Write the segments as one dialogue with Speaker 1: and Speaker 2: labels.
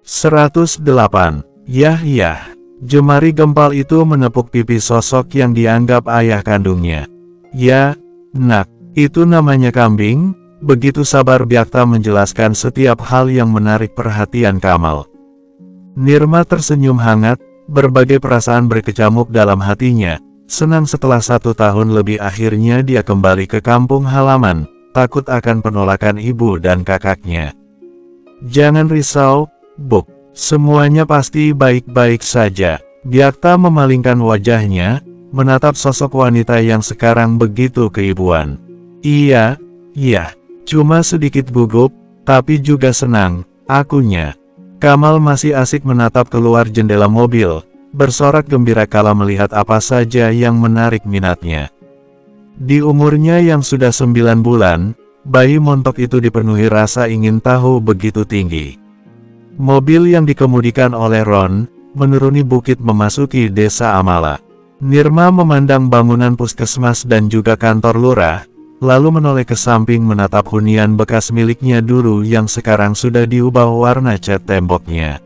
Speaker 1: 108. Yah. Jemari gempal itu menepuk pipi sosok yang dianggap ayah kandungnya. Ya, nak, itu namanya kambing. Begitu sabar Byakta menjelaskan setiap hal yang menarik perhatian Kamal. Nirma tersenyum hangat, berbagai perasaan berkecamuk dalam hatinya. Senang setelah 1 tahun lebih akhirnya dia kembali ke kampung halaman, takut akan penolakan ibu dan kakaknya. Jangan risau, Buk. Semuanya pasti baik-baik saja. Byakta memalingkan wajahnya, menatap sosok wanita yang sekarang begitu keibuan. Iya, cuma sedikit gugup, tapi juga senang, akunya. Kamal masih asik menatap keluar jendela mobil, bersorak gembira kala melihat apa saja yang menarik minatnya. Di umurnya yang sudah 9 bulan, bayi montok itu dipenuhi rasa ingin tahu begitu tinggi. Mobil yang dikemudikan oleh Ron, menuruni bukit memasuki desa Amala. Nirma memandang bangunan puskesmas dan juga kantor lurah, lalu menoleh ke samping menatap hunian bekas miliknya dulu yang sekarang sudah diubah warna cat temboknya.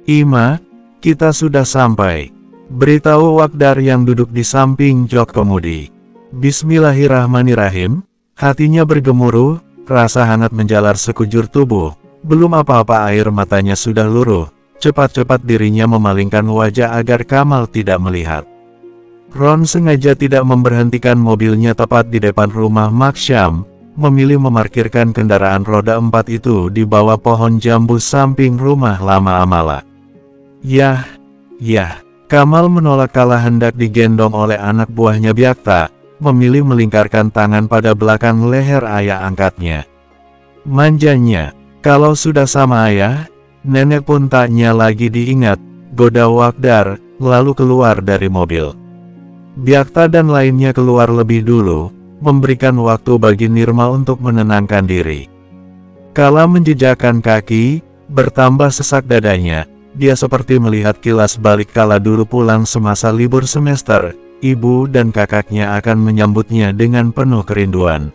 Speaker 1: Ima, kita sudah sampai. Beritahu Wakdar yang duduk di samping jok kemudi. Bismillahirrahmanirrahim. Hatinya bergemuruh, rasa hangat menjalar sekujur tubuh. Belum apa-apa air matanya sudah luruh. Cepat-cepat dirinya memalingkan wajah agar Kamal tidak melihat. Ron sengaja tidak memberhentikan mobilnya tepat di depan rumah Maksyam, memilih memarkirkan kendaraan roda 4 itu di bawah pohon jambu samping rumah lama Amala. Yah, Kamal menolak kala hendak digendong oleh anak buahnya Byakta, memilih melingkarkan tangan pada belakang leher ayah angkatnya. Manjanya, kalau sudah sama ayah, nenek pun taknya lagi diingat, goda Wakdar, lalu keluar dari mobil. Byakta dan lainnya keluar lebih dulu, memberikan waktu bagi Nirma untuk menenangkan diri. Kala menjejakkan kaki, bertambah sesak dadanya, dia seperti melihat kilas balik kala dulu pulang semasa libur semester, ibu dan kakaknya akan menyambutnya dengan penuh kerinduan.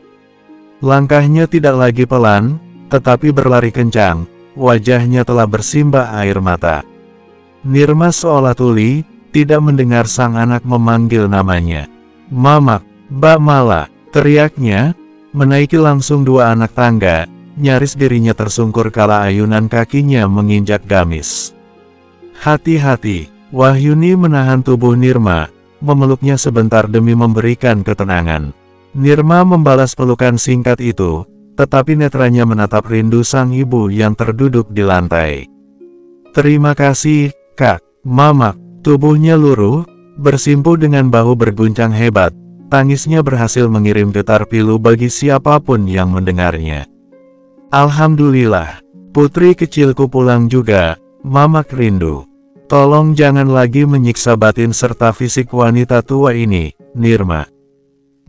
Speaker 1: Langkahnya tidak lagi pelan, tetapi berlari kencang, wajahnya telah bersimbah air mata. Nirma seolah tuli, tidak mendengar sang anak memanggil namanya. Mamak, Mbak Mala, teriaknya, menaiki langsung 2 anak tangga, nyaris dirinya tersungkur kala ayunan kakinya menginjak gamis. Hati-hati, Wahyuni menahan tubuh Nirma, memeluknya sebentar demi memberikan ketenangan. Nirma membalas pelukan singkat itu, tetapi netranya menatap rindu sang ibu yang terduduk di lantai. Terima kasih, Kak. Mamak, tubuhnya luruh, bersimpu dengan bahu berguncang hebat. Tangisnya berhasil mengirim getar pilu bagi siapapun yang mendengarnya. Alhamdulillah, putri kecilku pulang juga, Mamak rindu. Tolong jangan lagi menyiksa batin serta fisik wanita tua ini, Nirma.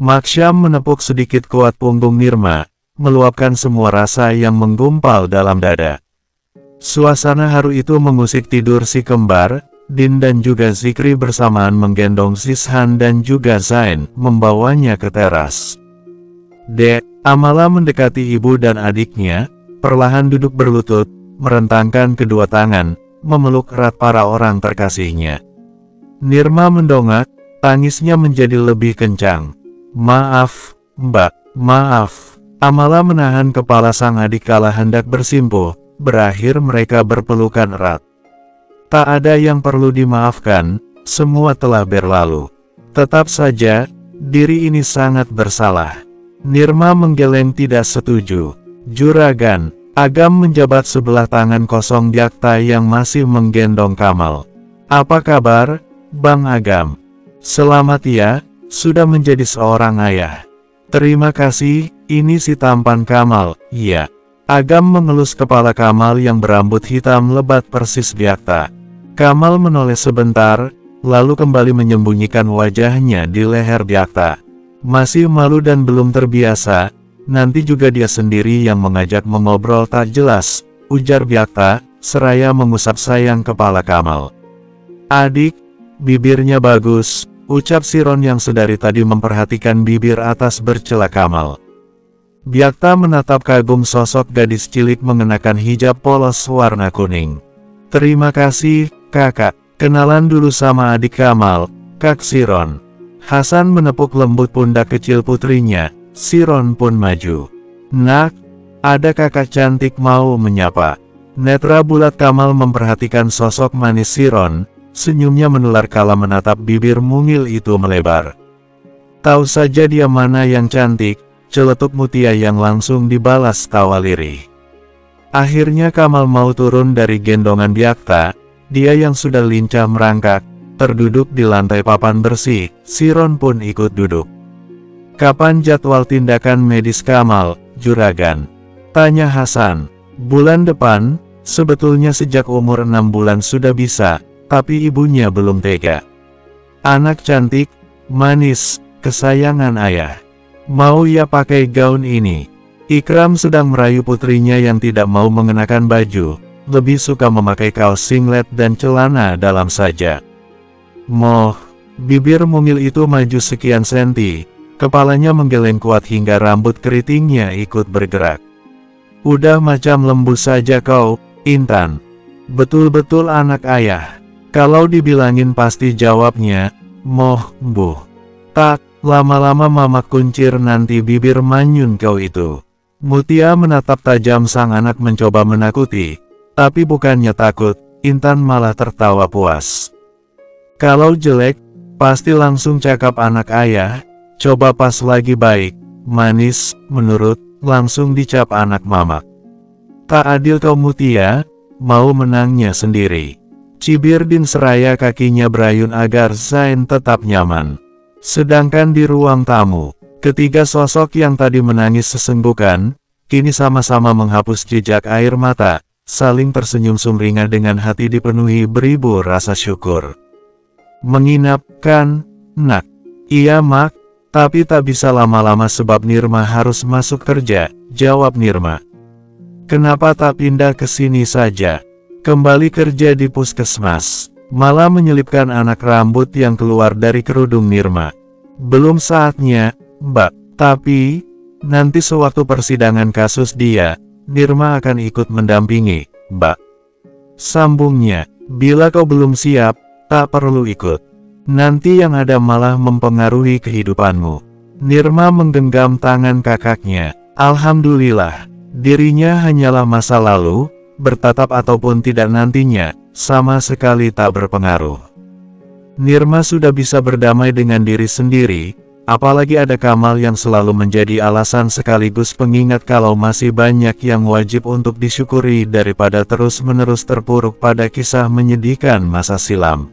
Speaker 1: Maksyam menepuk sedikit kuat punggung Nirma, meluapkan semua rasa yang menggumpal dalam dada. Suasana haru itu mengusik tidur si kembar, Din dan juga Zikri bersamaan menggendong Sishan dan juga Zain, membawanya ke teras. Dek, Amala mendekati ibu dan adiknya, perlahan duduk berlutut, merentangkan kedua tangan, memeluk erat para orang terkasihnya. Nirma mendongak, tangisnya menjadi lebih kencang. Maaf, Mbak, maaf. Amala menahan kepala sang adik kala hendak bersimpuh, berakhir mereka berpelukan erat. Tak ada yang perlu dimaafkan, semua telah berlalu. Tetap saja, diri ini sangat bersalah. Nirma menggeleng tidak setuju. Juragan, Agam menjabat sebelah tangan kosong Byakta yang masih menggendong Kamal. Apa kabar, Bang Agam? Selamat ya, sudah menjadi seorang ayah. Terima kasih, ini si tampan Kamal, iya. Agam mengelus kepala Kamal yang berambut hitam lebat persis Byakta. Kamal menoleh sebentar, lalu kembali menyembunyikan wajahnya di leher Byakta. Masih malu dan belum terbiasa, nanti juga dia sendiri yang mengajak mengobrol tak jelas, ujar Byakta, seraya mengusap sayang kepala Kamal. Adik, bibirnya bagus, ucap Siron yang sedari tadi memperhatikan bibir atas bercela Kamal. Byakta menatap kagum sosok gadis cilik mengenakan hijab polos warna kuning. Terima kasih, kakak. Kenalan dulu sama adik Kamal, Kak Siron. Hasan menepuk lembut pundak kecil putrinya. Siron pun maju. Nak, ada kakak cantik mau menyapa. Netra bulat Kamal memperhatikan sosok manis Siron. Senyumnya menular kala menatap bibir mungil itu melebar. Tahu saja dia mana yang cantik, celetuk Mutia yang langsung dibalas tawa lirih. Akhirnya Kamal mau turun dari gendongan Byakta. Dia yang sudah lincah merangkak, terduduk di lantai papan bersih. Siron pun ikut duduk. Kapan jadwal tindakan medis Kamal, Juragan? Tanya Hasan. Bulan depan, sebetulnya sejak umur 6 bulan sudah bisa, tapi ibunya belum tega. Anak cantik, manis, kesayangan ayah. Mau ya pakai gaun ini? Ikram sedang merayu putrinya yang tidak mau mengenakan baju, lebih suka memakai kaos singlet dan celana dalam saja. Moh, bibir mungil itu maju sekian senti, kepalanya menggeleng kuat hingga rambut keritingnya ikut bergerak. Udah macam lembu saja kau, Intan. Betul-betul anak ayah. Kalau dibilangin pasti jawabnya, moh, buh. Tak, lama-lama mama kuncir nanti bibir manyun kau itu. Mutia menatap tajam sang anak mencoba menakuti, tapi bukannya takut, Intan malah tertawa puas. Kalau jelek, pasti langsung cakap anak ayah, coba pas lagi baik, manis, menurut, langsung dicap anak mamak. Tak adil kau Mutia, mau menangnya sendiri. Cibirdin seraya kakinya berayun agar Zain tetap nyaman. Sedangkan di ruang tamu, ketiga sosok yang tadi menangis sesenggukan, kini sama-sama menghapus jejak air mata, saling tersenyum sumringah dengan hati dipenuhi beribu rasa syukur. Menginapkan, nak. Iya mak, tapi tak bisa lama-lama sebab Nirma harus masuk kerja, jawab Nirma. Kenapa tak pindah ke sini saja? Kembali kerja di puskesmas. Malah menyelipkan anak rambut yang keluar dari kerudung Nirma. Belum saatnya, Mbak. Tapi, nanti sewaktu persidangan kasus dia, Nirma akan ikut mendampingi, Mbak. Sambungnya, bila kau belum siap, tak perlu ikut. Nanti yang ada malah mempengaruhi kehidupanmu. Nirma menggenggam tangan kakaknya. Alhamdulillah, dirinya hanyalah masa lalu, bertatap ataupun tidak nantinya, sama sekali tak berpengaruh. Nirma sudah bisa berdamai dengan diri sendiri, apalagi ada Kamal yang selalu menjadi alasan sekaligus pengingat kalau masih banyak yang wajib untuk disyukuri daripada terus-menerus terpuruk pada kisah menyedihkan masa silam.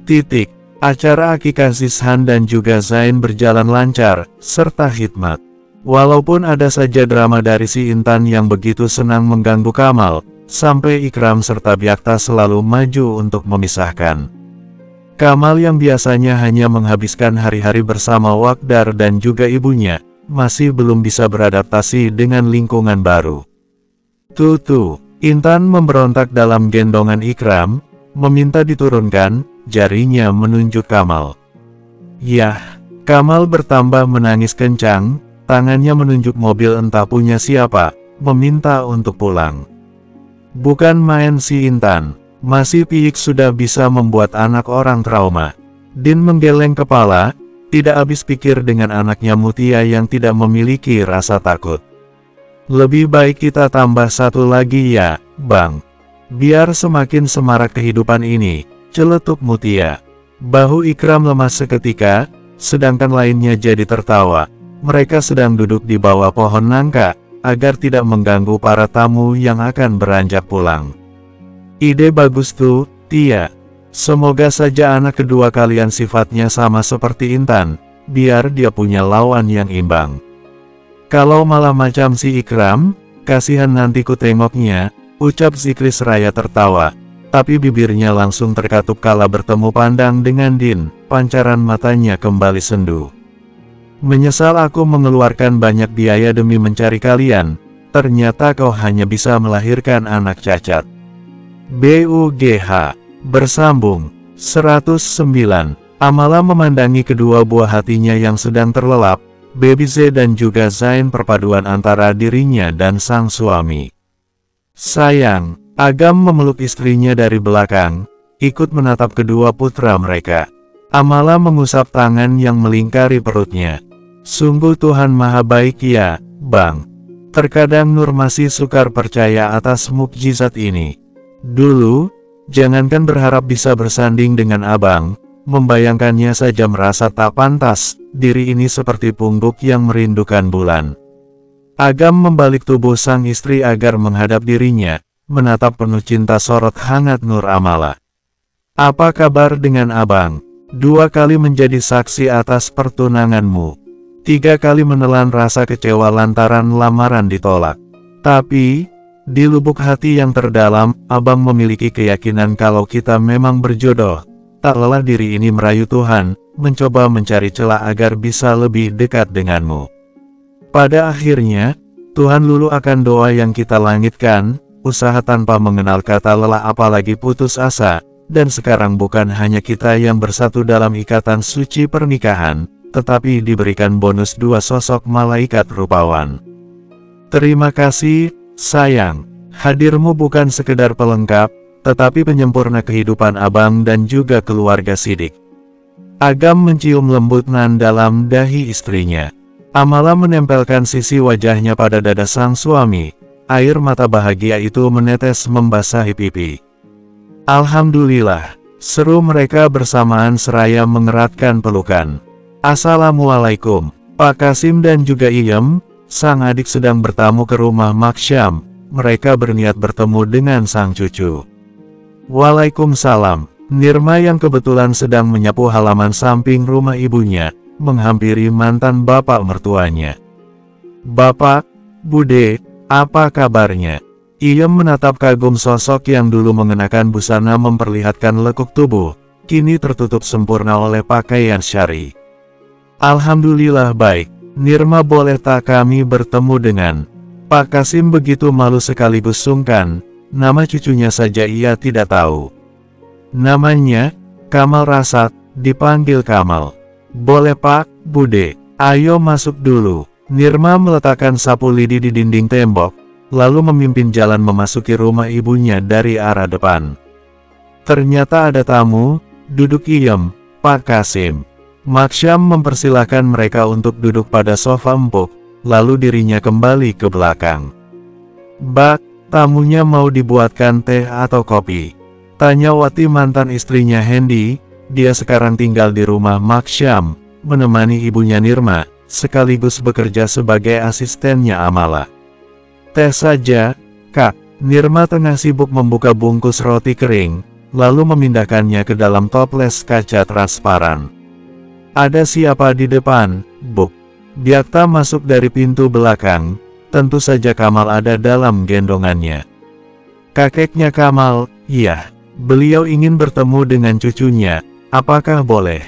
Speaker 1: Titik. Acara akikah Zishan dan juga Zain berjalan lancar, serta hikmat. Walaupun ada saja drama dari si Intan yang begitu senang mengganggu Kamal, sampai Ikram serta Byakta selalu maju untuk memisahkan. Kamal yang biasanya hanya menghabiskan hari-hari bersama Wakdar dan juga ibunya, masih belum bisa beradaptasi dengan lingkungan baru. Tutu, Intan memberontak dalam gendongan Ikram, meminta diturunkan, jarinya menunjuk Kamal. Yah, Kamal bertambah menangis kencang, tangannya menunjuk mobil entah punya siapa, meminta untuk pulang. Bukan main si Intan, masih piik sudah bisa membuat anak orang trauma. Din menggeleng kepala, tidak habis pikir dengan anaknya Mutia yang tidak memiliki rasa takut. Lebih baik kita tambah satu lagi ya, Bang. Biar semakin semarak kehidupan ini, celetuk Mutia. Bahu Ikram lemas seketika, sedangkan lainnya jadi tertawa. Mereka sedang duduk di bawah pohon nangka, agar tidak mengganggu para tamu yang akan beranjak pulang. Ide bagus tuh, Tia. Semoga saja anak kedua kalian sifatnya sama seperti Intan, biar dia punya lawan yang imbang. Kalau malah macam si Ikram, kasihan nanti ku tengoknya, ucap Zikri seraya tertawa. Tapi bibirnya langsung terkatup kala bertemu pandang dengan Din, pancaran matanya kembali sendu. Menyesal aku mengeluarkan banyak biaya demi mencari kalian, ternyata kau hanya bisa melahirkan anak cacat. BUGH. Bersambung. 109. Amala memandangi kedua buah hatinya yang sedang terlelap, Baby Z dan juga Zain perpaduan antara dirinya dan sang suami. Sayang, Agam memeluk istrinya dari belakang, ikut menatap kedua putra mereka. Amala mengusap tangan yang melingkari perutnya. Sungguh Tuhan Maha Baik ya, Bang. Terkadang Nur masih sukar percaya atas mukjizat ini. Dulu, jangankan berharap bisa bersanding dengan abang, membayangkannya saja merasa tak pantas, diri ini seperti pungguk yang merindukan bulan. Agam membalik tubuh sang istri agar menghadap dirinya, menatap penuh cinta sorot hangat Nur Amala. Apa kabar dengan abang? 2 kali menjadi saksi atas pertunanganmu. 3 kali menelan rasa kecewa lantaran lamaran ditolak. Tapi, di lubuk hati yang terdalam, abang memiliki keyakinan kalau kita memang berjodoh. Tak lelah diri ini merayu Tuhan, mencoba mencari celah agar bisa lebih dekat denganmu. Pada akhirnya, Tuhan lulu akan doa yang kita langitkan, usaha tanpa mengenal kata lelah apalagi putus asa, dan sekarang bukan hanya kita yang bersatu dalam ikatan suci pernikahan, tetapi diberikan bonus 2 sosok malaikat rupawan. Terima kasih, sayang. Hadirmu bukan sekedar pelengkap, tetapi penyempurna kehidupan abang dan juga keluarga Sidik. Agam mencium lembut nan dalam dahi istrinya. Amala menempelkan sisi wajahnya pada dada sang suami. Air mata bahagia itu menetes membasahi pipi. Alhamdulillah, seru mereka bersamaan seraya mengeratkan pelukan. Assalamualaikum, Pak Kasim dan juga Iyem. Sang adik sedang bertamu ke rumah Maksyam. Mereka berniat bertemu dengan sang cucu. Waalaikumsalam. Nirma yang kebetulan sedang menyapu halaman samping rumah ibunya, menghampiri mantan bapak mertuanya. Bapak, Bude, apa kabarnya? Iyem menatap kagum sosok yang dulu mengenakan busana memperlihatkan lekuk tubuh, kini tertutup sempurna oleh pakaian syari. Alhamdulillah baik. Nirma, boleh tak kami bertemu dengan Pak Kasim? Begitu malu sekaligus sungkan, nama cucunya saja ia tidak tahu. Namanya, Kamal Rasad, dipanggil Kamal. Boleh Pak, Bude, ayo masuk dulu. Nirma meletakkan sapu lidi di dinding tembok, lalu memimpin jalan memasuki rumah ibunya dari arah depan. Ternyata ada tamu, duduk Iyem, Pak Kasim. Maksyam mempersilahkan mereka untuk duduk pada sofa empuk, lalu dirinya kembali ke belakang. Bak, tamunya mau dibuatkan teh atau kopi? Tanya Wati mantan istrinya Hendy. Dia sekarang tinggal di rumah Maksyam, menemani ibunya Nirma, sekaligus bekerja sebagai asistennya Amala. Teh saja, Kak. Nirma tengah sibuk membuka bungkus roti kering, lalu memindahkannya ke dalam toples kaca transparan. Ada siapa di depan, Buk? Byakta masuk dari pintu belakang, tentu saja Kamal ada dalam gendongannya. Kakeknya Kamal, iya. Beliau ingin bertemu dengan cucunya, apakah boleh?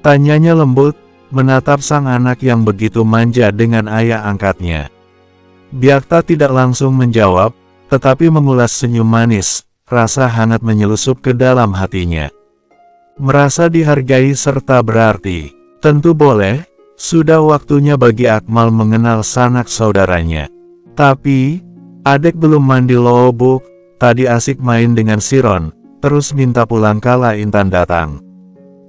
Speaker 1: Tanyanya lembut, menatap sang anak yang begitu manja dengan ayah angkatnya. Byakta tidak langsung menjawab, tetapi mengulas senyum manis, rasa hangat menyelusup ke dalam hatinya. Merasa dihargai serta berarti. Tentu boleh, sudah waktunya bagi Akmal mengenal sanak saudaranya. Tapi, adek belum mandi loh Buk, tadi asik main dengan Siron, terus minta pulang kala Intan datang.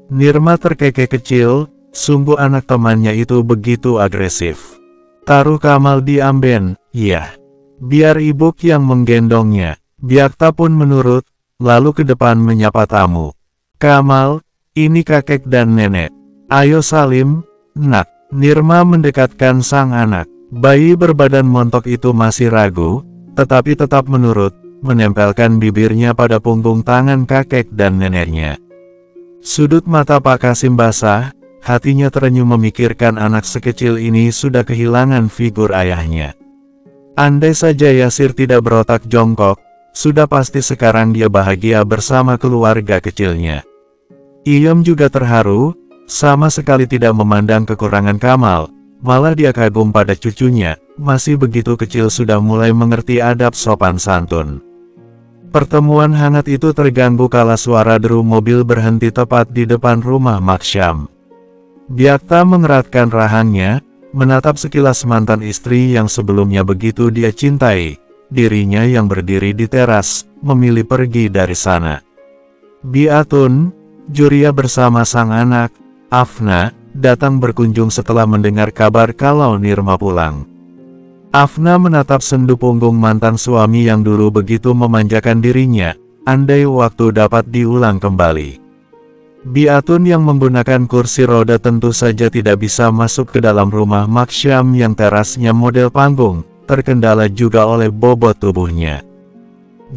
Speaker 1: Nirma terkekeh kecil, sungguh anak temannya itu begitu agresif. Taruh Kamal di amben, iya. Biar Ibuk yang menggendongnya. Byakta pun menurut, lalu ke depan menyapa tamu. Kamal, ini kakek dan nenek. Ayo salim, nak. Nirma mendekatkan sang anak. Bayi berbadan montok itu masih ragu, tetapi tetap menurut, menempelkan bibirnya pada punggung tangan kakek dan neneknya. Sudut mata Pak Kasim basah, hatinya terenyuh memikirkan anak sekecil ini sudah kehilangan figur ayahnya. Andai saja Yasir tidak berotak jongkok, sudah pasti sekarang dia bahagia bersama keluarga kecilnya. Iyem juga terharu, sama sekali tidak memandang kekurangan Kamal, malah dia kagum pada cucunya, masih begitu kecil sudah mulai mengerti adab sopan santun. Pertemuan hangat itu terganggu kala suara deru mobil berhenti tepat di depan rumah Maksyam. Byakta mengeratkan rahangnya, menatap sekilas mantan istri yang sebelumnya begitu dia cintai, dirinya yang berdiri di teras, memilih pergi dari sana. Biatun, Juria bersama sang anak, Afna, datang berkunjung setelah mendengar kabar kalau Nirma pulang. Afna menatap sendu punggung mantan suami yang dulu begitu memanjakan dirinya, andai waktu dapat diulang kembali. Biatun yang menggunakan kursi roda tentu saja tidak bisa masuk ke dalam rumah Maksyam yang terasnya model panggung, terkendala juga oleh bobot tubuhnya.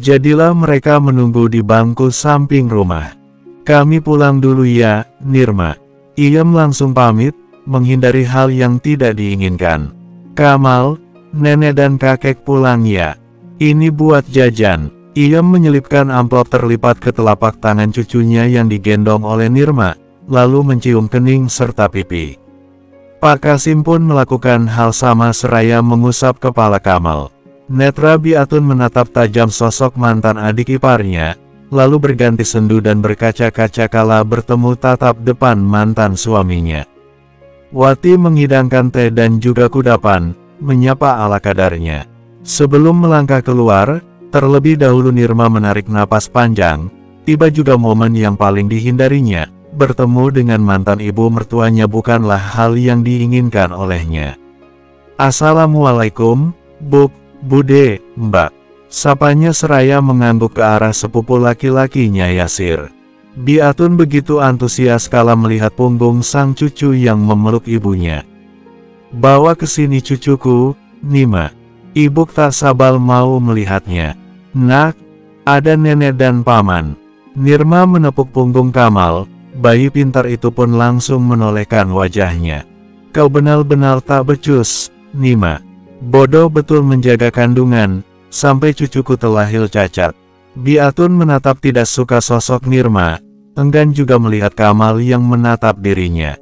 Speaker 1: Jadilah mereka menunggu di bangku samping rumah. "Kami pulang dulu ya, Nirma." Iem langsung pamit, menghindari hal yang tidak diinginkan. "Kamal, nenek dan kakek pulang ya. Ini buat jajan." Iem menyelipkan amplop terlipat ke telapak tangan cucunya yang digendong oleh Nirma, lalu mencium kening serta pipi. Pak Kasim pun melakukan hal sama seraya mengusap kepala Kamal. Netra Biatun menatap tajam sosok mantan adik iparnya, lalu berganti sendu dan berkaca-kaca kala bertemu tatap depan mantan suaminya. Wati menghidangkan teh dan juga kudapan, menyapa ala kadarnya. Sebelum melangkah keluar, terlebih dahulu Nirma menarik napas panjang. Tiba juga momen yang paling dihindarinya, bertemu dengan mantan ibu mertuanya bukanlah hal yang diinginkan olehnya. "Assalamualaikum, Bu, Bude, Mbak." Sapanya seraya mengangguk ke arah sepupu laki-lakinya Yasir. Biatun begitu antusias kala melihat punggung sang cucu yang memeluk ibunya. "Bawa ke sini cucuku, Nima." Ibu tak sabar mau melihatnya. "Nak, ada nenek dan paman." Nirma menepuk punggung Kamal, bayi pintar itu pun langsung menolehkan wajahnya. "Kau benar-benar tak becus, Nima. Bodoh betul menjaga kandungan, sampai cucuku terlahir cacat." Biatun menatap tidak suka sosok Nirma, enggan juga melihat Kamal yang menatap dirinya.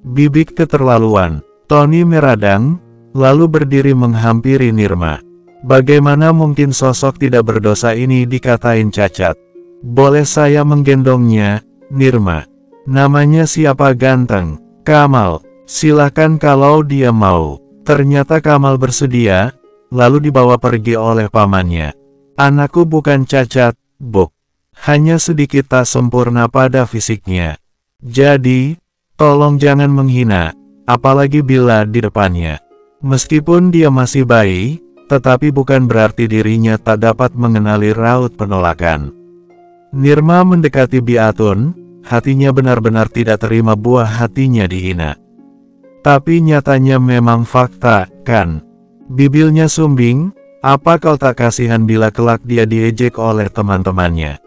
Speaker 1: Bibik keterlaluan, Tony meradang, lalu berdiri menghampiri Nirma. Bagaimana mungkin sosok tidak berdosa ini dikatain cacat? "Boleh saya menggendongnya, Nirma?" "Namanya siapa ganteng?" "Kamal." "Silakan kalau dia mau." Ternyata Kamal bersedia, lalu dibawa pergi oleh pamannya. "Anakku bukan cacat, Bu. Hanya sedikit tak sempurna pada fisiknya. Jadi, tolong jangan menghina, apalagi bila di depannya. Meskipun dia masih bayi, tetapi bukan berarti dirinya tak dapat mengenali raut penolakan." Nirma mendekati Biatun, hatinya benar-benar tidak terima buah hatinya dihina. Tapi nyatanya memang fakta, kan? Bibirnya sumbing, "Apa kau tak kasihan bila kelak dia diejek oleh teman-temannya?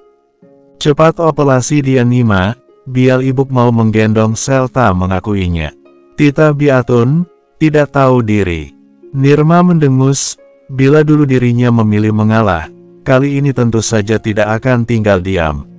Speaker 1: Cepat operasi dia Nima, biar ibu mau menggendong Selta," mengakuinya. Tita Biatun tidak tahu diri. Nirma mendengus, bila dulu dirinya memilih mengalah, kali ini tentu saja tidak akan tinggal diam.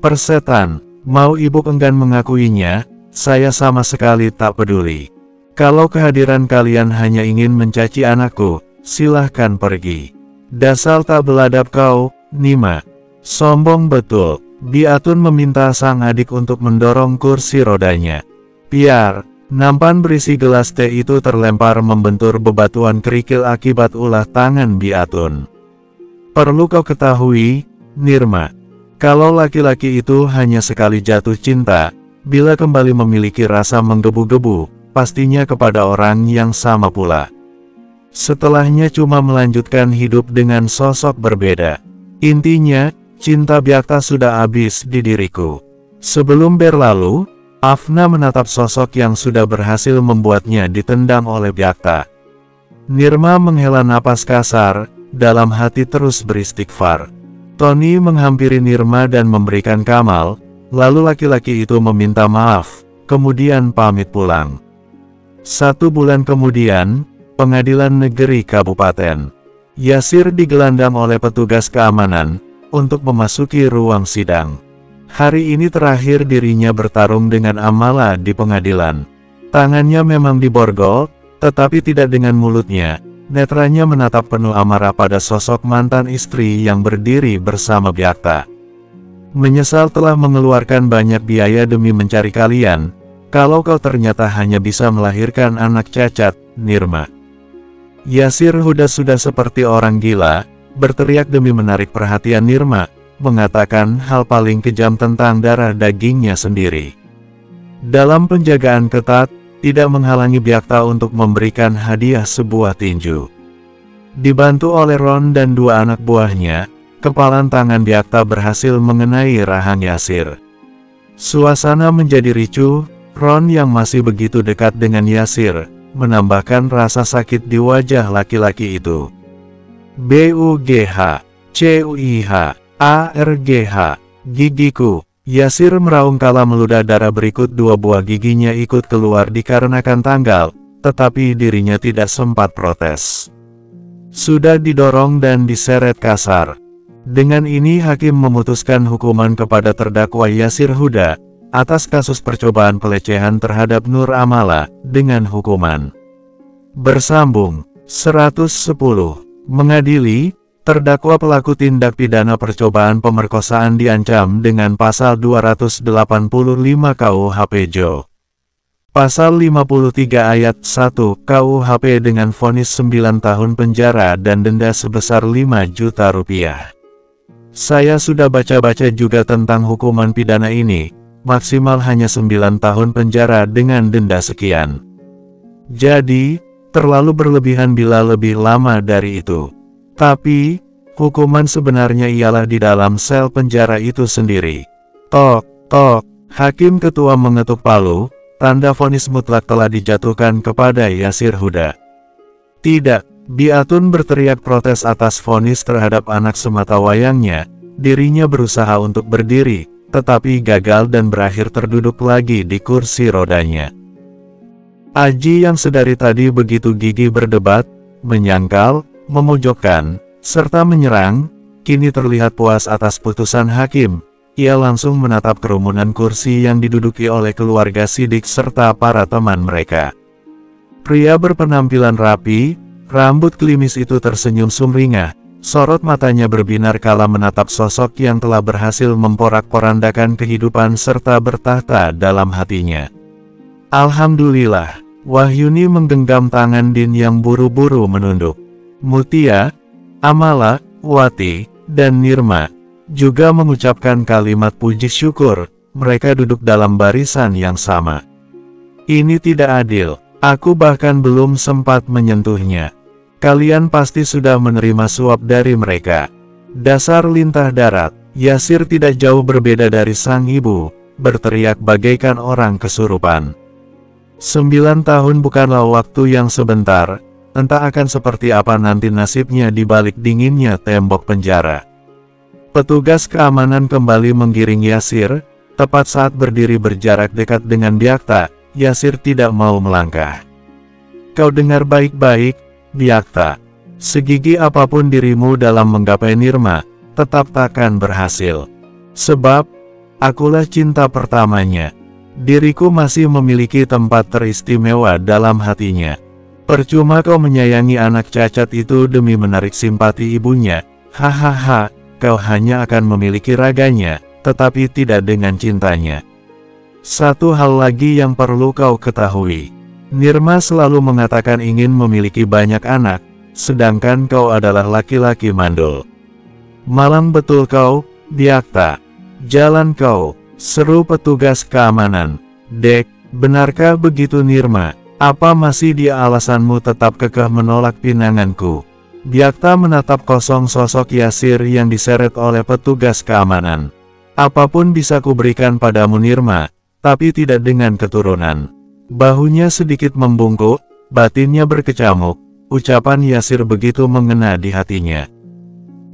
Speaker 1: "Persetan, mau ibu enggan mengakuinya, saya sama sekali tak peduli. Kalau kehadiran kalian hanya ingin mencaci anakku, silahkan pergi. Dasar tak beladab kau, Nima." Sombong betul. Biatun meminta sang adik untuk mendorong kursi rodanya. Piar, nampan berisi gelas teh itu terlempar membentur bebatuan kerikil akibat ulah tangan Biatun. "Perlu kau ketahui, Nirma, kalau laki-laki itu hanya sekali jatuh cinta, bila kembali memiliki rasa menggebu-gebu, pastinya kepada orang yang sama pula. Setelahnya cuma melanjutkan hidup dengan sosok berbeda. Intinya, cinta Byakta sudah habis di diriku." Sebelum berlalu, Afna menatap sosok yang sudah berhasil membuatnya ditendang oleh Byakta. Nirma menghela napas kasar, dalam hati terus beristighfar. Tony menghampiri Nirma dan memberikan Kamal, lalu laki-laki itu meminta maaf, kemudian pamit pulang. 1 bulan kemudian, Pengadilan Negeri Kabupaten Yasir digelandang oleh petugas keamanan, untuk memasuki ruang sidang. Hari ini terakhir dirinya bertarung dengan Amala di pengadilan. Tangannya memang diborgol, tetapi tidak dengan mulutnya. Netranya menatap penuh amarah pada sosok mantan istri yang berdiri bersama Byakta. "Menyesal telah mengeluarkan banyak biaya demi mencari kalian, kalau kau ternyata hanya bisa melahirkan anak cacat, Nirma." Yasir Huda sudah seperti orang gila, berteriak demi menarik perhatian Nirma, mengatakan hal paling kejam tentang darah dagingnya sendiri. Dalam penjagaan ketat, tidak menghalangi Byakta untuk memberikan hadiah sebuah tinju. Dibantu oleh Ron dan dua anak buahnya, kepalan tangan Byakta berhasil mengenai rahang Yasir. Suasana menjadi ricuh. Ron yang masih begitu dekat dengan Yasir, menambahkan rasa sakit di wajah laki-laki itu. BUGH, CUIH, ARGH, gigiku. Yasir meraung kala meludah darah. Berikut dua buah giginya ikut keluar dikarenakan tanggal, tetapi dirinya tidak sempat protes. Sudah didorong dan diseret kasar. Dengan ini hakim memutuskan hukuman kepada terdakwa Yasir Huda atas kasus percobaan pelecehan terhadap Nur Amala dengan hukuman. Bersambung 110. Mengadili, terdakwa pelaku tindak pidana percobaan pemerkosaan diancam dengan pasal 285 KUHP JO. Pasal 53 ayat 1 KUHP dengan vonis 9 tahun penjara dan denda sebesar 5 juta rupiah. Saya sudah baca-baca juga tentang hukuman pidana ini, maksimal hanya 9 tahun penjara dengan denda sekian. Jadi, terlalu berlebihan bila lebih lama dari itu. Tapi, hukuman sebenarnya ialah di dalam sel penjara itu sendiri. Tok, tok, hakim ketua mengetuk palu, tanda vonis mutlak telah dijatuhkan kepada Yasir Huda. Tidak, Biatun berteriak protes atas vonis terhadap anak sematawayangnya. Dirinya berusaha untuk berdiri, tetapi gagal dan berakhir terduduk lagi di kursi rodanya. Aji yang sedari tadi begitu gigih berdebat, menyangkal, memojokkan, serta menyerang, kini terlihat puas atas putusan hakim. Ia langsung menatap kerumunan kursi yang diduduki oleh keluarga Sidik serta para teman mereka. Pria berpenampilan rapi, rambut klimis itu tersenyum sumringah. Sorot matanya berbinar kala menatap sosok yang telah berhasil memporak-porandakan kehidupan serta bertahta dalam hatinya. Alhamdulillah, Wahyuni menggenggam tangan Din yang buru-buru menunduk. Mutia, Amala, Wati, dan Nirma juga mengucapkan kalimat puji syukur. Mereka duduk dalam barisan yang sama. Ini tidak adil, aku bahkan belum sempat menyentuhnya. Kalian pasti sudah menerima suap dari mereka. Dasar lintah darat. Yasir tidak jauh berbeda dari sang ibu, berteriak bagaikan orang kesurupan. 9 tahun bukanlah waktu yang sebentar, entah akan seperti apa nanti nasibnya di balik dinginnya tembok penjara. Petugas keamanan kembali menggiring Yasir, tepat saat berdiri berjarak dekat dengan Byakta. Yasir tidak mau melangkah. Kau dengar baik-baik, Byakta, segigi apapun dirimu dalam menggapai Nirma, tetap takkan berhasil. Sebab, akulah cinta pertamanya. Diriku masih memiliki tempat teristimewa dalam hatinya. Percuma kau menyayangi anak cacat itu demi menarik simpati ibunya. Hahaha, kau hanya akan memiliki raganya, tetapi tidak dengan cintanya. Satu hal lagi yang perlu kau ketahui. Nirma selalu mengatakan ingin memiliki banyak anak, sedangkan kau adalah laki-laki mandul. Malang betul kau, Byakta. Jalan kau, seru petugas keamanan. Dek, benarkah begitu Nirma? Apa masih dia alasanmu tetap kekeh menolak pinanganku? Byakta menatap kosong sosok Yasir yang diseret oleh petugas keamanan. Apapun bisa kuberikan padamu Nirma, tapi tidak dengan keturunan. Bahunya sedikit membungkuk, batinnya berkecamuk, ucapan Yasir begitu mengena di hatinya.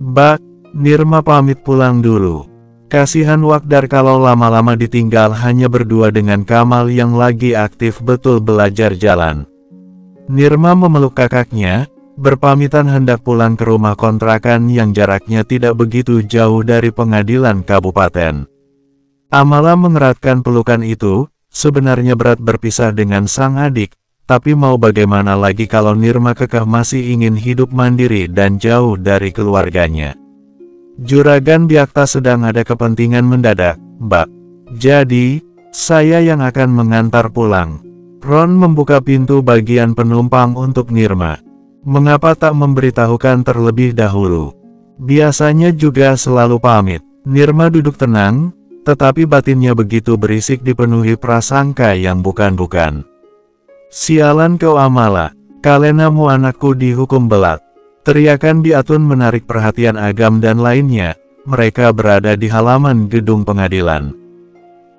Speaker 1: Mbak, Nirma pamit pulang dulu. Kasihan Wakdar kalau lama-lama ditinggal hanya berdua dengan Kamal yang lagi aktif betul belajar jalan. Nirma memeluk kakaknya, berpamitan hendak pulang ke rumah kontrakan yang jaraknya tidak begitu jauh dari pengadilan kabupaten. Amala mengeratkan pelukan itu. Sebenarnya berat berpisah dengan sang adik, tapi mau bagaimana lagi kalau Nirma kekeh masih ingin hidup mandiri dan jauh dari keluarganya. Juragan Byakta sedang ada kepentingan mendadak, Mbak. Jadi, saya yang akan mengantar pulang. Ron membuka pintu bagian penumpang untuk Nirma. Mengapa tak memberitahukan terlebih dahulu? Biasanya juga selalu pamit. Nirma duduk tenang, tetapi batinnya begitu berisik dipenuhi prasangka yang bukan-bukan. Sialan kau Amala, kalenamu anakku dihukum belat. Teriakan Biatun menarik perhatian Agam dan lainnya. Mereka berada di halaman gedung pengadilan.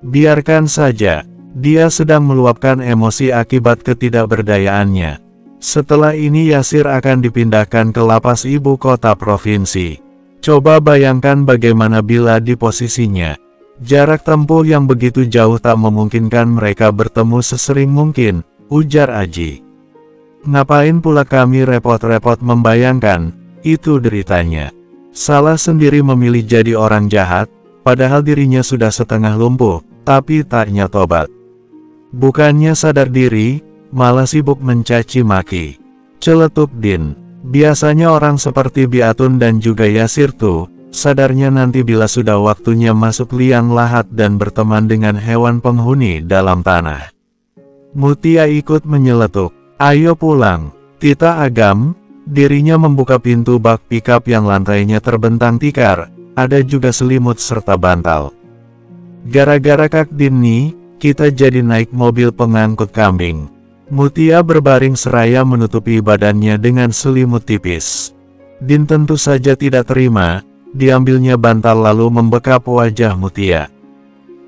Speaker 1: Biarkan saja, dia sedang meluapkan emosi akibat ketidakberdayaannya. Setelah ini Yasir akan dipindahkan ke lapas ibu kota provinsi. Coba bayangkan bagaimana bila di posisinya. Jarak tempuh yang begitu jauh tak memungkinkan mereka bertemu sesering mungkin, ujar Aji. Ngapain pula kami repot-repot membayangkan, itu deritanya. Salah sendiri memilih jadi orang jahat, padahal dirinya sudah setengah lumpuh, tapi taknya tobat. Bukannya sadar diri, malah sibuk mencaci maki. Celetuk Din. Biasanya orang seperti Biatun dan juga Yasir tuh, sadarnya nanti bila sudah waktunya masuk liang lahat dan berteman dengan hewan penghuni dalam tanah. Mutia ikut menyeletuk. Ayo pulang. Tita Agam, dirinya membuka pintu bak pikap yang lantainya terbentang tikar, ada juga selimut serta bantal. Gara-gara Kak Din nih, kita jadi naik mobil pengangkut kambing. Mutia berbaring seraya menutupi badannya dengan selimut tipis. Din tentu saja tidak terima, diambilnya bantal lalu membekap wajah Mutia.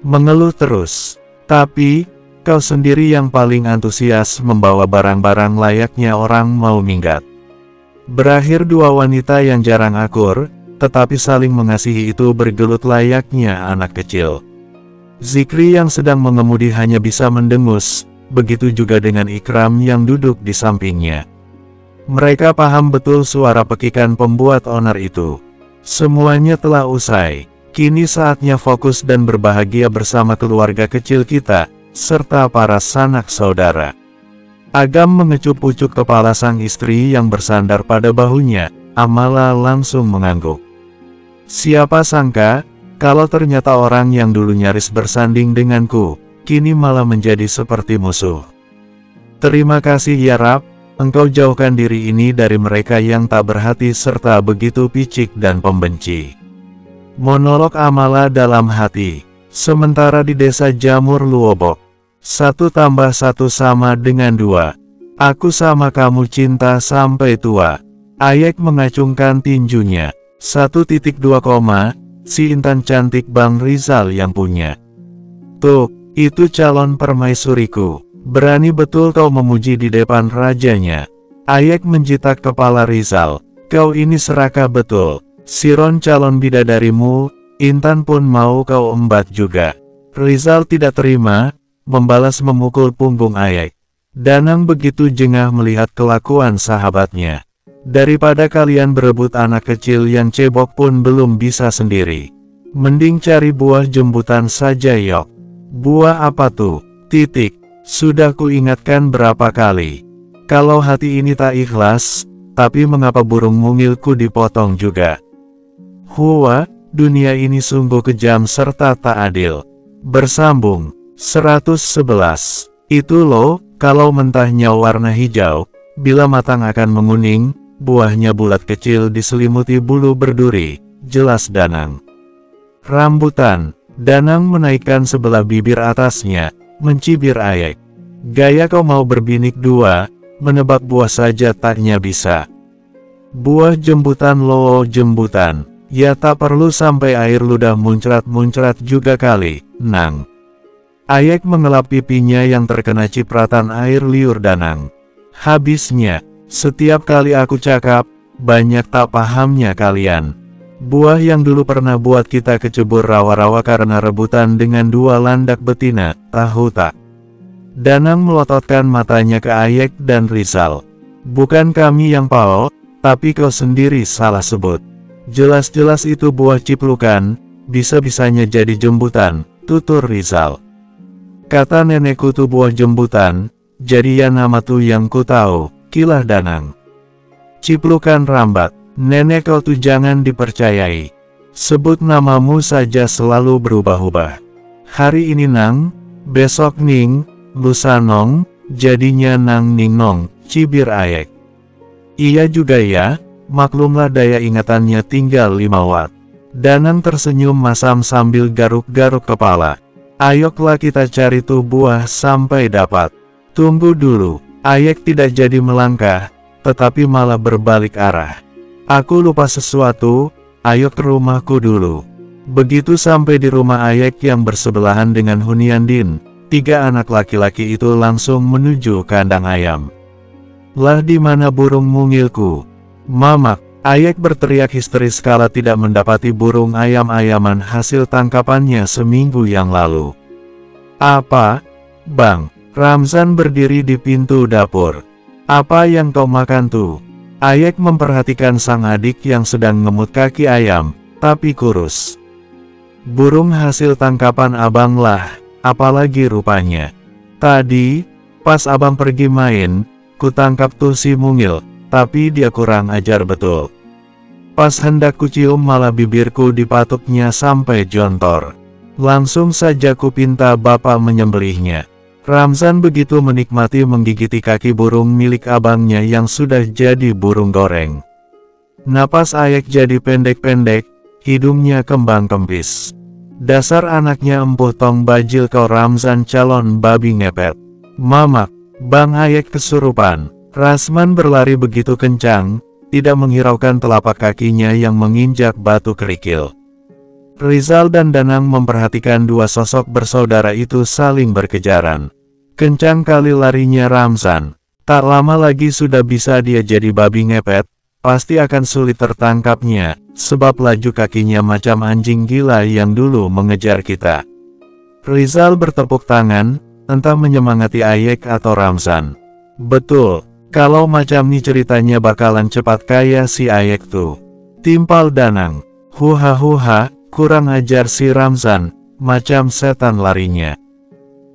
Speaker 1: Mengeluh terus, tapi, kau sendiri yang paling antusias membawa barang-barang layaknya orang mau minggat. Berakhir dua wanita yang jarang akur, tetapi saling mengasihi itu bergelut layaknya anak kecil. Zikri yang sedang mengemudi hanya bisa mendengus. Begitu juga dengan Ikram yang duduk di sampingnya. Mereka paham betul suara pekikan pembuat onar itu. Semuanya telah usai. Kini saatnya fokus dan berbahagia bersama keluarga kecil kita, serta para sanak saudara. Agam mengecup-ucup kepala sang istri yang bersandar pada bahunya. Amala langsung mengangguk. Siapa sangka, kalau ternyata orang yang dulu nyaris bersanding denganku, kini malah menjadi seperti musuh. Terima kasih ya Rab, engkau jauhkan diri ini dari mereka yang tak berhati serta begitu picik dan pembenci. Monolog Amala dalam hati. Sementara di desa Jamur Luobok, 1 tambah 1 sama dengan 2. Aku sama kamu cinta sampai tua. Ayek mengacungkan tinjunya. 1.2, si Intan cantik Bang Rizal yang punya. Tuh. Itu calon permaisuriku. Berani betul kau memuji di depan rajanya. Ayek menjitak kepala Rizal. Kau ini serakah betul. Siron calon bidadarimu, Intan pun mau kau embat juga. Rizal tidak terima, membalas memukul punggung Ayek. Danang begitu jengah melihat kelakuan sahabatnya. Daripada kalian berebut anak kecil yang cebok pun belum bisa sendiri. Mending cari buah jembutan saja yok. Buah apa tuh? Titik. Sudah kuingatkan berapa kali. Kalau hati ini tak ikhlas, tapi mengapa burung mungilku dipotong juga? Hua, dunia ini sungguh kejam serta tak adil. Bersambung. 111. Itu loh, kalau mentahnya warna hijau, bila matang akan menguning, buahnya bulat kecil diselimuti bulu berduri, jelas Danang. Rambutan. Danang menaikkan sebelah bibir atasnya, mencibir Ayek. Gaya kau mau berbinik dua, menebak buah saja taknya bisa. Buah jembutan loo jembutan, ya tak perlu sampai air ludah muncrat-muncrat juga kali, Nang. Ayek mengelap pipinya yang terkena cipratan air liur Danang. Habisnya, setiap kali aku cakap, banyak tak pahamnya kalian. Buah yang dulu pernah buat kita kecebur rawa-rawa karena rebutan dengan 2 landak betina, tahu tak? Danang melototkan matanya ke Ayek dan Rizal. Bukan kami yang pao, tapi kau sendiri salah sebut. Jelas-jelas itu buah ciplukan, bisa-bisanya jadi jembutan, tutur Rizal. Kata nenekku tuh buah jembutan, jadi ya nama tuh yang ku tahu, kilah Danang. Ciplukan rambat. Nenek kau tuh jangan dipercayai. Sebut namamu saja selalu berubah-ubah. Hari ini Nang, besok Ning, lusa Nong, jadinya Nang Ning Nong, cibir Ayek. Iya juga ya, maklumlah daya ingatannya tinggal 5 watt. Danang tersenyum masam sambil garuk-garuk kepala. Ayoklah kita cari tuh buah sampai dapat. Tunggu dulu, Ayek tidak jadi melangkah, tetapi malah berbalik arah. Aku lupa sesuatu, ayo ke rumahku dulu. Begitu sampai di rumah Ayek yang bersebelahan dengan Hunyandin, 3 anak laki-laki itu langsung menuju kandang ayam. Lah di mana burung mungilku? Mamak, Ayek berteriak histeris kala tidak mendapati burung ayam-ayaman hasil tangkapannya seminggu yang lalu. Apa? Bang, Ramzan berdiri di pintu dapur. Apa yang kau makan tuh? Ayek memperhatikan sang adik yang sedang ngemut kaki ayam, tapi kurus. Burung hasil tangkapan abang lah, apalagi rupanya. Tadi, pas abang pergi main, ku tangkap tuh si mungil, tapi dia kurang ajar betul. Pas hendak ku cium malah bibirku dipatuknya sampai jontor. Langsung saja ku pinta bapak menyembelihnya. Ramzan begitu menikmati menggigiti kaki burung milik abangnya yang sudah jadi burung goreng. Napas Ayek jadi pendek-pendek, hidungnya kembang kempis. Dasar anaknya empuh tong bajil kau Ramzan calon babi ngepet. Mamak, Bang Ayek kesurupan. Rasman berlari begitu kencang, tidak menghiraukan telapak kakinya yang menginjak batu kerikil. Rizal dan Danang memperhatikan 2 sosok bersaudara itu saling berkejaran. Kencang kali larinya Ramzan. Tak lama lagi sudah bisa dia jadi babi ngepet, pasti akan sulit tertangkapnya, sebab laju kakinya macam anjing gila yang dulu mengejar kita. Rizal bertepuk tangan, entah menyemangati Ayek atau Ramzan. Betul, kalau macam ni ceritanya bakalan cepat kaya si Ayek tuh. Timpal Danang. Huha, kurang ajar si Ramzan, macam setan larinya.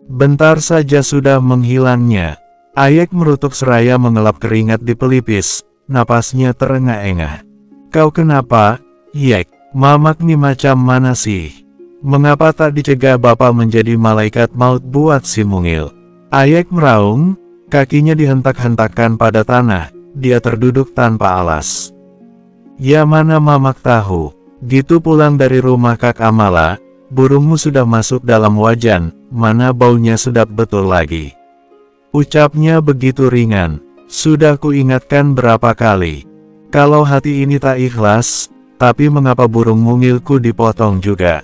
Speaker 1: Bentar saja sudah menghilangnya. Ayek merutuk seraya mengelap keringat di pelipis, napasnya terengah-engah. Kau kenapa, Yek? Mamak nih macam mana sih? Mengapa tak dicegah bapak menjadi malaikat maut buat si mungil? Ayek meraung, kakinya dihentak-hentakkan pada tanah, dia terduduk tanpa alas. Ya mana mamak tahu, gitu pulang dari rumah Kak Amala, burungmu sudah masuk dalam wajan, mana baunya sedap betul lagi. Ucapnya begitu ringan, sudah kuingatkan berapa kali. Kalau hati ini tak ikhlas, tapi mengapa burung mungilku dipotong juga?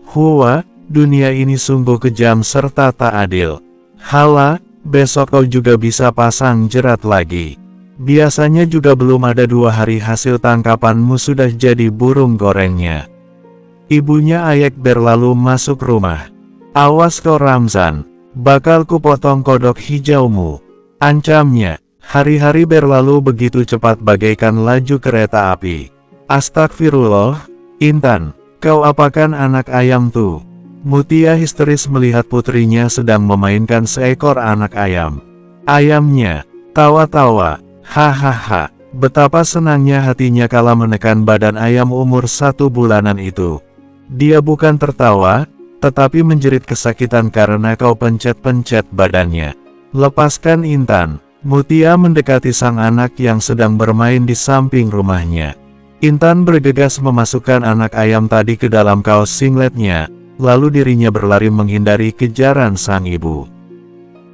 Speaker 1: Hua, dunia ini sungguh kejam serta tak adil. Hala, besok kau juga bisa pasang jerat lagi. Biasanya juga belum ada 2 hari hasil tangkapanmu sudah jadi burung gorengnya. Ibunya Ayek berlalu masuk rumah. Awas kau Ramzan, bakal ku potong kodok hijaumu. Ancamnya, hari-hari berlalu begitu cepat bagaikan laju kereta api. Astagfirullah, Intan, kau apakan anak ayam tuh? Mutia histeris melihat putrinya sedang memainkan seekor anak ayam. Ayamnya tawa-tawa, hahaha, betapa senangnya hatinya kala menekan badan ayam umur 1 bulanan itu. Dia bukan tertawa, tetapi menjerit kesakitan karena kau pencet-pencet badannya. Lepaskan Intan. Mutia mendekati sang anak yang sedang bermain di samping rumahnya. Intan bergegas memasukkan anak ayam tadi ke dalam kaos singletnya, lalu dirinya berlari menghindari kejaran sang ibu.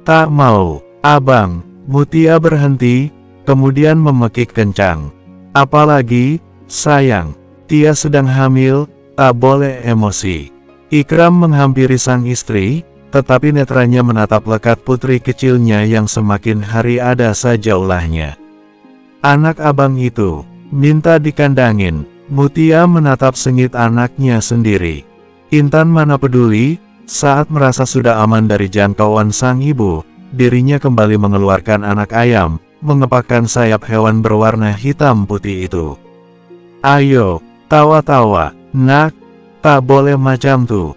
Speaker 1: Tak mau, abang. Mutia berhenti, kemudian memekik kencang. Apalagi, sayang, Tia sedang hamil, tak boleh emosi. Ikram menghampiri sang istri, tetapi netranya menatap lekat putri kecilnya yang semakin hari ada saja ulahnya. Anak abang itu, minta dikandangin. Mutia menatap sengit anaknya sendiri. Intan mana peduli, saat merasa sudah aman dari jangkauan sang ibu, dirinya kembali mengeluarkan anak ayam, mengepakkan sayap hewan berwarna hitam putih itu. Ayo, tawa-tawa, nak, tak boleh macam tuh.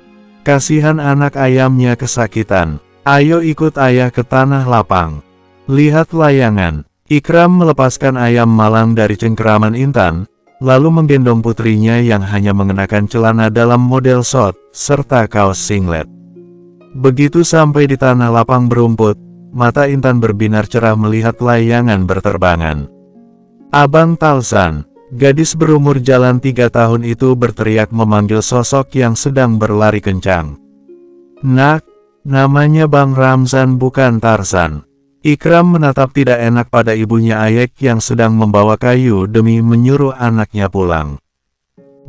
Speaker 1: Kasihan anak ayamnya kesakitan. Ayo ikut ayah ke tanah lapang. Lihat layangan. Ikram melepaskan ayam malang dari cengkeraman Intan, lalu menggendong putrinya yang hanya mengenakan celana dalam model short, serta kaos singlet. Begitu sampai di tanah lapang berumput, mata Intan berbinar cerah melihat layangan berterbangan. Abang Talsan, gadis berumur jalan 3 tahun itu berteriak memanggil sosok yang sedang berlari kencang. Nak, namanya Bang Ramzan bukan Tarzan. Ikram menatap tidak enak pada ibunya Ayek yang sedang membawa kayu demi menyuruh anaknya pulang.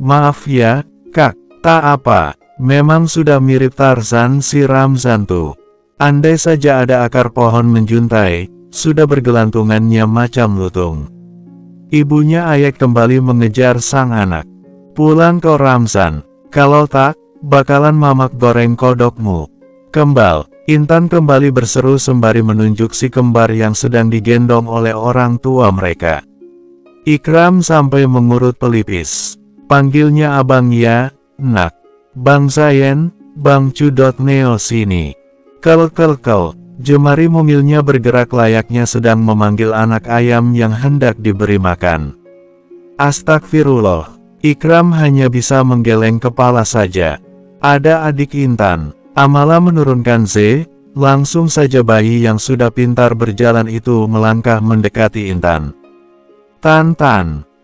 Speaker 1: Maaf ya, Kak, tak apa, memang sudah mirip Tarzan si Ramzan tuh. Andai saja ada akar pohon menjuntai, sudah bergelantungannya macam lutung. Ibunya Ayek kembali mengejar sang anak. Pulang kau Ramzan, kalau tak, bakalan mamak goreng kodokmu. Kembal, Intan kembali berseru sembari menunjuk si kembar yang sedang digendong oleh orang tua mereka. Ikram sampai mengurut pelipis. Panggilnya abang ya, nak. Bang Zayen, Bang Cudot Neo sini. Kel. Jemari mungilnya bergerak layaknya sedang memanggil anak ayam yang hendak diberi makan. Astagfirullah, Ikram hanya bisa menggeleng kepala saja. Ada adik Intan, Amala menurunkan Z, langsung saja bayi yang sudah pintar berjalan itu melangkah mendekati Intan. Tan,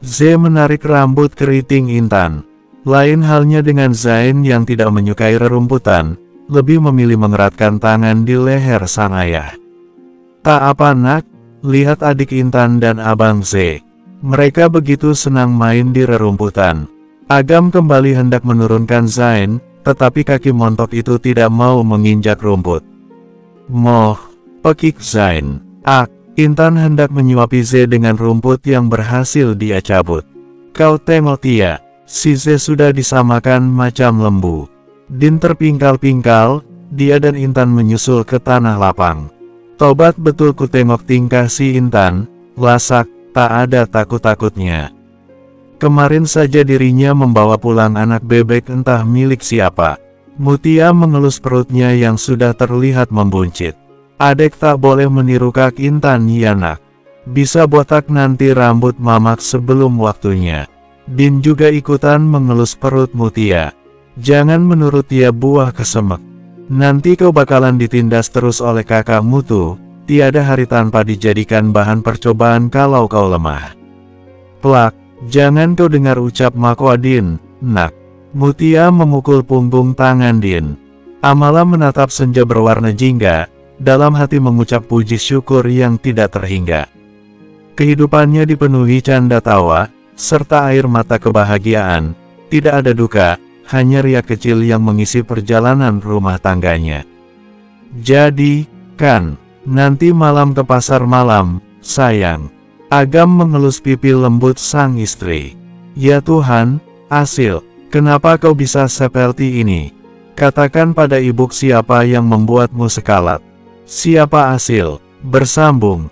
Speaker 1: Z menarik rambut keriting Intan. Lain halnya dengan Zain yang tidak menyukai rerumputan, lebih memilih mengeratkan tangan di leher sang ayah. Tak apa nak, lihat adik Intan dan abang Z. Mereka begitu senang main di rerumputan. Agam kembali hendak menurunkan Zain, tetapi kaki montok itu tidak mau menginjak rumput. Moh, pekik Zain. Intan hendak menyuapi Z dengan rumput yang berhasil dia cabut. Kau tengok dia, si Z sudah disamakan macam lembu. Din terpingkal-pingkal, dia dan Intan menyusul ke tanah lapang. Tobat betul ku tengok tingkah si Intan, lasak, tak ada takut-takutnya. Kemarin saja dirinya membawa pulang anak bebek entah milik siapa. Mutia mengelus perutnya yang sudah terlihat membuncit. Adek tak boleh meniru Kak Intan ya nak. Bisa botak nanti rambut mamak sebelum waktunya. Din juga ikutan mengelus perut Mutia. Jangan menurut dia buah kesemek. Nanti kau bakalan ditindas terus oleh kakakmu tuh. Tiada hari tanpa dijadikan bahan percobaan kalau kau lemah. Plak, jangan kau dengar ucap Mako Din, nak. Mutia memukul punggung tangan Din. Amala menatap senja berwarna jingga, dalam hati mengucap puji syukur yang tidak terhingga. Kehidupannya dipenuhi canda tawa, serta air mata kebahagiaan. Tidak ada duka, hanya riak kecil yang mengisi perjalanan rumah tangganya. Jadi, kan, nanti malam ke pasar malam, sayang. Agam mengelus pipi lembut sang istri. Ya Tuhan, Asil, kenapa kau bisa seperti ini? Katakan pada ibu siapa yang membuatmu sekalat. Siapa Asil? Bersambung.